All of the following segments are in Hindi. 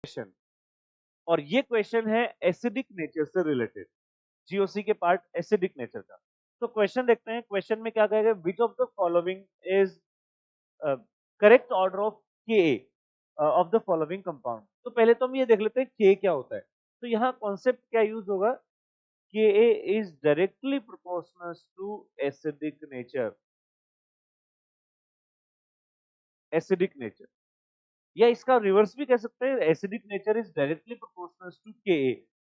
क्वेश्चन, और ये क्वेश्चन है एसिडिक नेचर से रिलेटेड, जीओसी के पार्ट एसिडिक नेचर का। तो क्वेश्चन देखते हैं, क्वेश्चन में क्या कहेगा, which of the following is correct order of के ऑफ द फॉलोइंग कंपाउंड। तो पहले तो हम ये देख लेते हैं के क्या होता है। तो यहाँ कॉन्सेप्ट क्या यूज होगा, K is directly proportional to acidic nature, acidic nature, या इसका रिवर्स भी कह सकते हैं, acidic nature is directly proportional to K.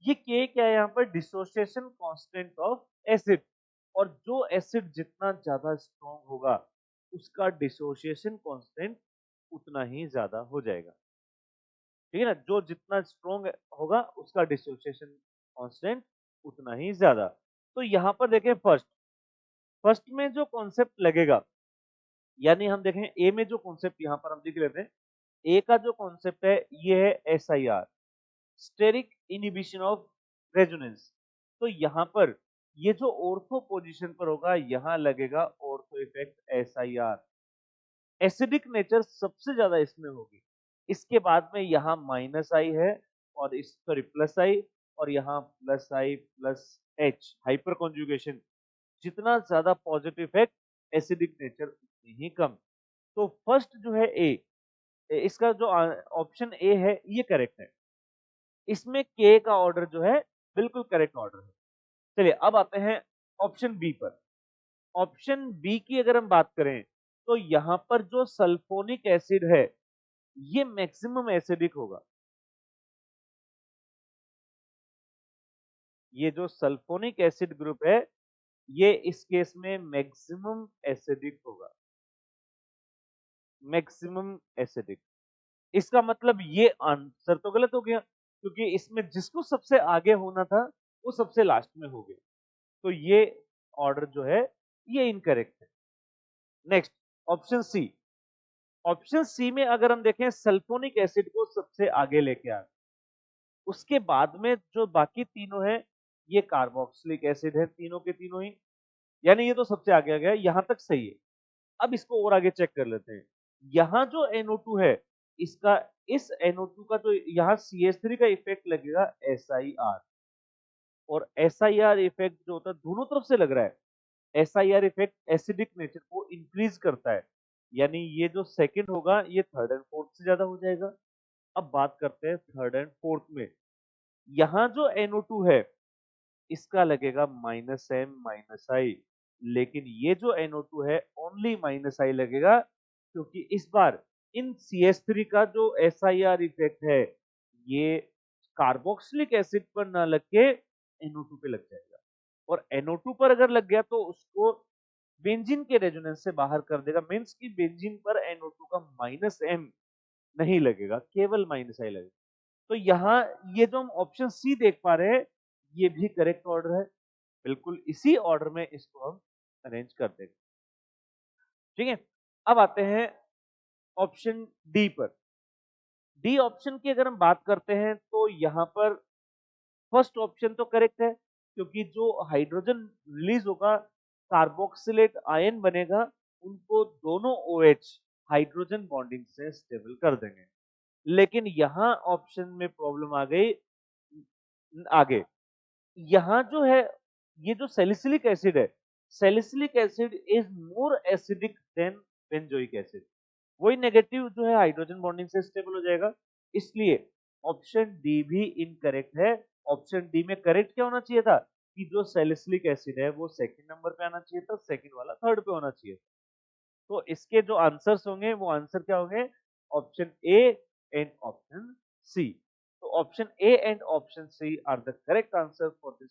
ये के क्या है यहाँ पर, डिसोसिएशन कांस्टेंट ऑफ एसिड, और जो एसिड जितना ज्यादा स्ट्रॉन्ग होगा उसका डिसोसिएशन कांस्टेंट उतना ही ज्यादा हो जाएगा। ठीक है ना, जो जितना स्ट्रॉन्ग होगा उसका डिसोसिएशन कांस्टेंट उतना ही ज्यादा। तो यहाँ पर देखें, फर्स्ट फर्स्ट में जो कॉन्सेप्ट लगेगा, यानी हम देखें ए में जो कॉन्सेप्ट यहाँ पर हम लिख लेते हैं, ए का जो कॉन्सेप्ट है ये है SIR, steric inhibition of resonance. तो यहाँ पर ये जो ऑर्थो पोजीशन पर होगा यहाँ लगेगा ortho effect SIR, acidic nature सबसे ज्यादा इसमें होगी। इसके बाद में यहाँ माइनस आई है, और इस सॉरी प्लस आई, और यहाँ प्लस आई प्लस एच, हाइपर कॉन्जुगेशन। जितना ज्यादा पॉजिटिव इफेक्ट एसिडिक नेचर उतनी ही कम। तो फर्स्ट जो है ए, इसका जो ऑप्शन ए है ये करेक्ट है। इसमें के का ऑर्डर जो है बिल्कुल करेक्ट ऑर्डर है। चलिए अब आते हैं ऑप्शन बी पर। ऑप्शन बी की अगर हम बात करें तो यहां पर जो सल्फोनिक एसिड है ये मैक्सिमम एसिडिक होगा। ये जो सल्फोनिक एसिड ग्रुप है ये इस केस में मैक्सिमम एसिडिक होगा, मैक्सिमम एसिडिक। इसका मतलब ये आंसर तो गलत हो गया, क्योंकि इसमें जिसको सबसे आगे होना था वो सबसे लास्ट में हो गया। तो ये ऑर्डर जो है ये इनकरेक्ट है। Next option C. Option C में अगर हम देखें सल्फोनिक एसिड को सबसे आगे लेके आ, उसके बाद में जो बाकी तीनों हैं ये कार्बोक्सिलिक एसिड है, तीनों के तीनों ही, यानी ये तो सबसे आगे आ गया, यहां तक सही है। अब इसको और आगे चेक कर लेते हैं। यहाँ जो NO2 है इसका, इस NO2 का जो यहाँ CH3 का इफेक्ट लगेगा SiR, और SiR इफेक्ट जो होता है दोनों तरफ से लग रहा है। SiR इफेक्ट एसिडिक नेचर को इंक्रीज करता है, यानी ये जो सेकंड होगा ये थर्ड एंड फोर्थ से ज्यादा हो जाएगा। अब बात करते हैं थर्ड एंड फोर्थ में। यहाँ जो NO2 है इसका लगेगा -M -I, लेकिन ये जो NO2 है ओनली -I लगेगा, क्योंकि इस बार इन CH3 का जो SiR इफेक्ट है ये कार्बोक्सिलिक एसिड पर ना लग के NO2 पे लग जाएगा, और NO2 पर अगर लग गया तो उसको बेंजीन के रेजोनेंस से बाहर कर देगा। मींस कि बेंजीन पर NO2 का -M नहीं लगेगा, केवल -I लगेगा। तो यहाँ ये जो हम ऑप्शन सी देख पा रहे हैं ये भी करेक्ट ऑर्डर है, बिल्कुल इसी ऑर्डर में इसको हम अरेंज कर देंगे। ठीक है, अब आते हैं ऑप्शन डी पर। डी ऑप्शन की अगर हम बात करते हैं तो यहाँ पर फर्स्ट ऑप्शन तो करेक्ट है, क्योंकि जो हाइड्रोजन रिलीज होगा कार्बोक्सिलेट आयन बनेगा, उनको दोनों OH हाइड्रोजन बॉन्डिंग से स्टेबल कर देंगे। लेकिन यहाँ ऑप्शन में प्रॉब्लम आ गई आगे। यहाँ जो है ये जो सैलिसिलिक एसिड है, salicylic acid is more acidic then benzoic acid, वही नेगेटिव जो है हाइड्रोजन बॉन्डिंग से स्टेबल हो जाएगा। इसलिए ऑप्शन डी भी इनकरेक्ट है। ऑप्शन डी में करेक्ट क्या होना चाहिए था, कि जो सैलिसिलिक एसिड है वो सेकंड नंबर पे आना चाहिए था, सेकंड वाला थर्ड पे होना चाहिए था। तो इसके जो आंसर्स होंगे वो आंसर क्या होंगे, option A and option C. तो option A and option C are the correct answer for this